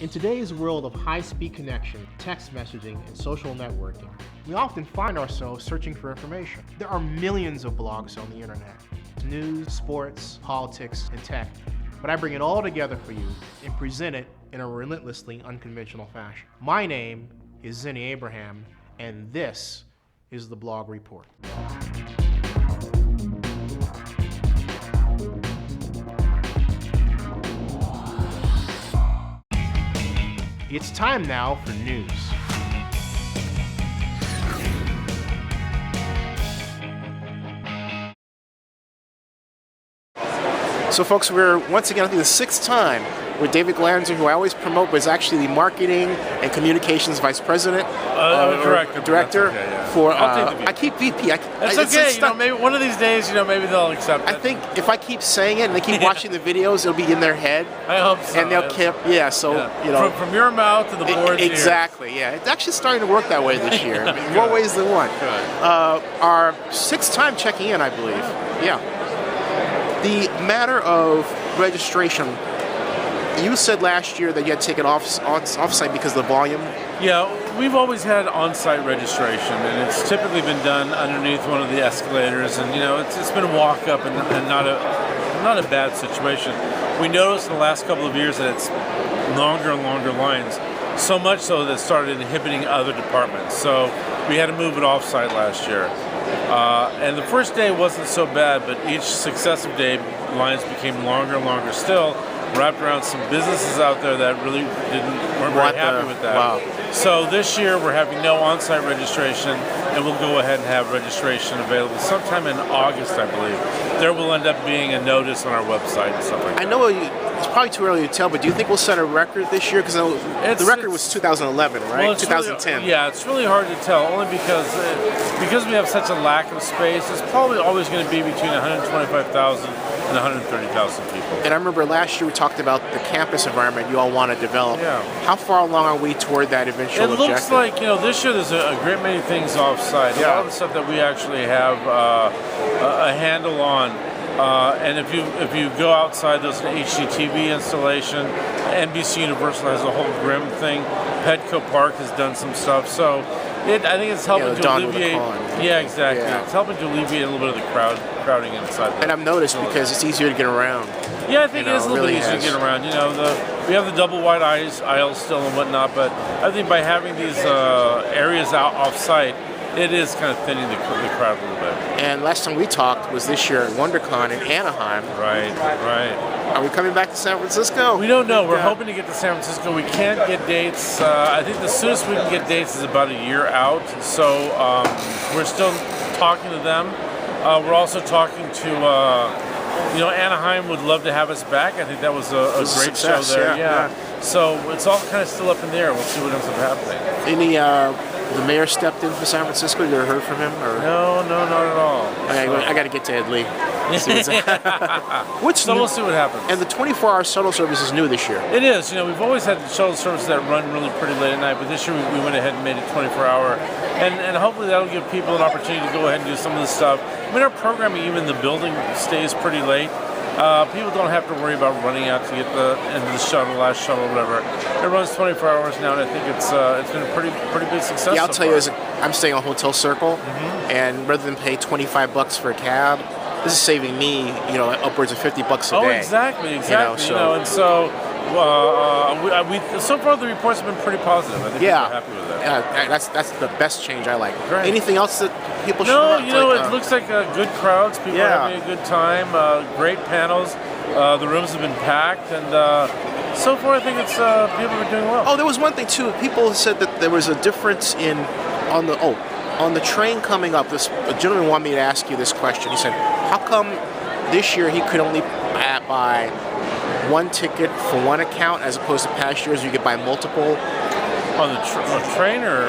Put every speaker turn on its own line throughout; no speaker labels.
In today's world of high-speed connection, text messaging, and social networking, we often find ourselves searching for information. There are millions of blogs on the internet. News, sports, politics, and tech. But I bring it all together for you and present it in a relentlessly unconventional fashion. My name is Zenny Abraham, and this is the Blog Report. It's time now for news. So folks, we're once again, I think the sixth time with David Glanzer, who I always promote, but is actually the marketing and communications vice president, director
okay, yeah.
for.
I'll take the VP.
I keep VP.
It's okay. Maybe one of these days, maybe they'll accept it.
I think if I keep saying it and they keep watching the videos, it'll be in their head.
I hope so.
And they'll keep,
From your mouth to the board's ears.
Exactly, yeah. It's actually starting to work that way this year. More ways than one. Our sixth time checking in, I believe. Yeah. The matter of registration. You said last year that you had to take it off-site because of the volume.
Yeah, we've always had on-site registration, and it's typically been done underneath one of the escalators, and it's been a walk-up and not a bad situation. We noticed in the last couple of years that it's longer and longer lines, so much so that it started inhibiting other departments. So we had to move it off-site last year. And the first day wasn't so bad, but each successive day, lines became longer and longer still, wrapped around some businesses out there that really weren't very happy with that.
Wow.
So this year we're having no on-site registration, and we'll go ahead and have registration available sometime in August, I believe. There will end up being a notice on our website and stuff like that.
I know it's probably too early to tell, but do you think we'll set a record this year? Because the record was 2011, right?
Well,
2010.
Really, yeah, it's really hard to tell, only because we have such a lack of space. It's probably always going to be between 125,000 and 130,000 people.
And I remember last year we talked about the campus environment you all want to develop.
Yeah.
How far along are we toward that eventual objective?
It looks like, this year there's a great many things off-site.
Yeah.
A lot of the stuff that we actually have a handle on. And if you go outside, there's an HDTV installation. NBC Universal has a whole Grimm thing. Petco Park has done some stuff. So I think it's helping to alleviate. Yeah, exactly. Yeah. It's helping to alleviate a little bit of the crowding inside.
And I've noticed because it's easier to get around.
Yeah, I think it is a little bit easier to get around. We have the double wide aisles still and whatnot, but I think by having these areas out off-site, it is kind of thinning the crowd a little bit.
And last time we talked was this year at WonderCon in Anaheim.
Right.
Are we coming back to San Francisco?
We don't know. We're hoping to get to San Francisco. We can't get dates. I think the soonest we can get dates is about a year out. So we're still talking to them. We're also talking to, Anaheim would love to have us back. I think that was a great
success,
show there.
Yeah.
So it's all kind of still up in the air. We'll see what ends up happening.
The mayor stepped in for San Francisco. You ever heard from him? Or?
No, not at all.
I got to get to Ed Lee.
We'll see what happens.
And the 24-hour shuttle service is new this year.
It is. We've always had shuttle services that run really pretty late at night, but this year we went ahead and made it 24-hour. And hopefully that'll give people an opportunity to go ahead and do some of this stuff. Our programming, even in the building, stays pretty late. People don't have to worry about running out to get the end of the shuttle, last shuttle, whatever. It runs 24 hours now, and I think it's been a pretty big success.
Yeah, I'll tell you, I'm staying on Hotel Circle, and rather than pay $25 for a cab, this is saving me, upwards of $50 a day.
Oh, exactly. And so so far the reports have been pretty positive. I think people are happy with that.
Yeah, that's the best change I like.
Great.
Anything else that people should
it looks like good crowds. People are having a good time. Great panels. The rooms have been packed, and so far I think it's people are doing well.
Oh, there was one thing too. People said that there was a difference on the train coming up. A gentleman wanted me to ask you this question. He said, "How come this year he could only buy one ticket for one account as opposed to past years you could buy multiple?"
On the train or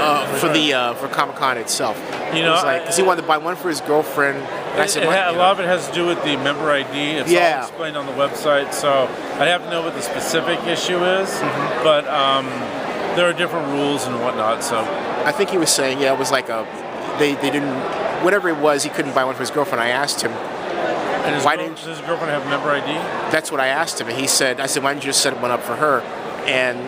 for Comic-Con itself. Because he wanted to buy one for his girlfriend. And I said,
a lot of it has to do with the member ID. It's all explained on the website, so I'd have to know what the specific issue is. Mm-hmm. But there are different rules and whatnot. So
I think he was saying, it was like they didn't, whatever it was, he couldn't buy one for his girlfriend. I asked him,
and does his girlfriend have member ID?
That's what I asked him, and he said, why didn't you just set one up for her? And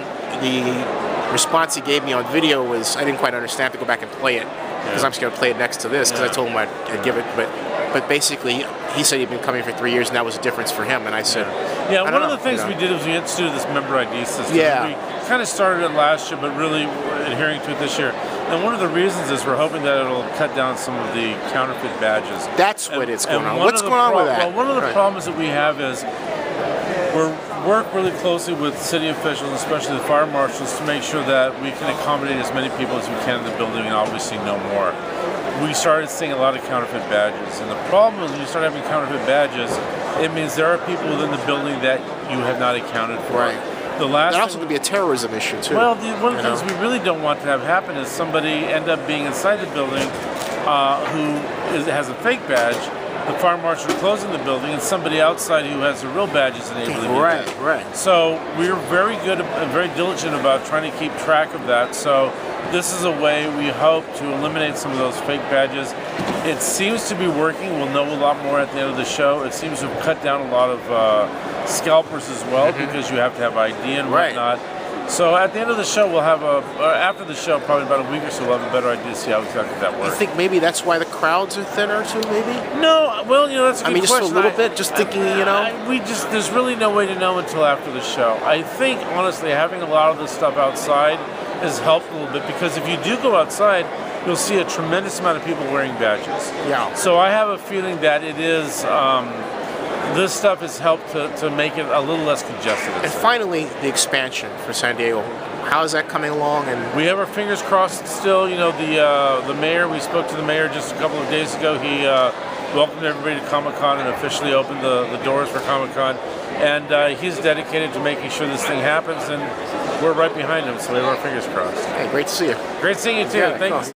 the response he gave me on video was, I didn't quite understand, to go back and play it, because I'm just going to play it next to this, because I told him I'd give it, but basically he said he'd been coming for 3 years and that was a difference for him, and I said,
one of the things we did is we instituted this member ID system.
Yeah.
We kind of started it last year, but really adhering to it this year. And one of the reasons is we're hoping that it'll cut down some of the counterfeit badges.
That's what it's going on. What's going on with that?
Well, one of the problems that we have is we work really closely with city officials, especially the fire marshals, to make sure that we can accommodate as many people as we can in the building, and obviously no more. We started seeing a lot of counterfeit badges, and the problem is when you start having counterfeit badges, it means there are people within the building that you have not accounted for.
Right. That also could be a terrorism issue too.
Well, one of the things we really don't want to have happen is somebody end up being inside the building who has a fake badge. The fire marshal closing the building, and somebody outside who has a real badge is unable to get in.
Right.
So we're very good and very diligent about trying to keep track of that. So this is a way we hope to eliminate some of those fake badges. It seems to be working. We'll know a lot more at the end of the show. It seems to have cut down a lot of scalpers as well, because you have to have ID and whatnot. So at the end of the show, we'll have after the show, probably about a week or so, we'll have a better idea to see how exactly that works.
You think maybe that's why the crowds are thinner too, maybe?
No, well, that's a good question.
Just a little bit, just thinking,
there's really no way to know until after the show. I think, honestly, having a lot of this stuff outside has helped a little bit, because if you do go outside, you'll see a tremendous amount of people wearing badges.
Yeah.
So I have a feeling that it is... this stuff has helped to make it a little less congested.
And finally, the expansion for San Diego. How is that coming along? And
we have our fingers crossed still. The mayor, we spoke to the mayor just a couple of days ago. He welcomed everybody to Comic-Con and officially opened the doors for Comic-Con. And he's dedicated to making sure this thing happens, and we're right behind him, so we have our fingers crossed.
Hey, great to see you.
Great seeing you too. Thanks.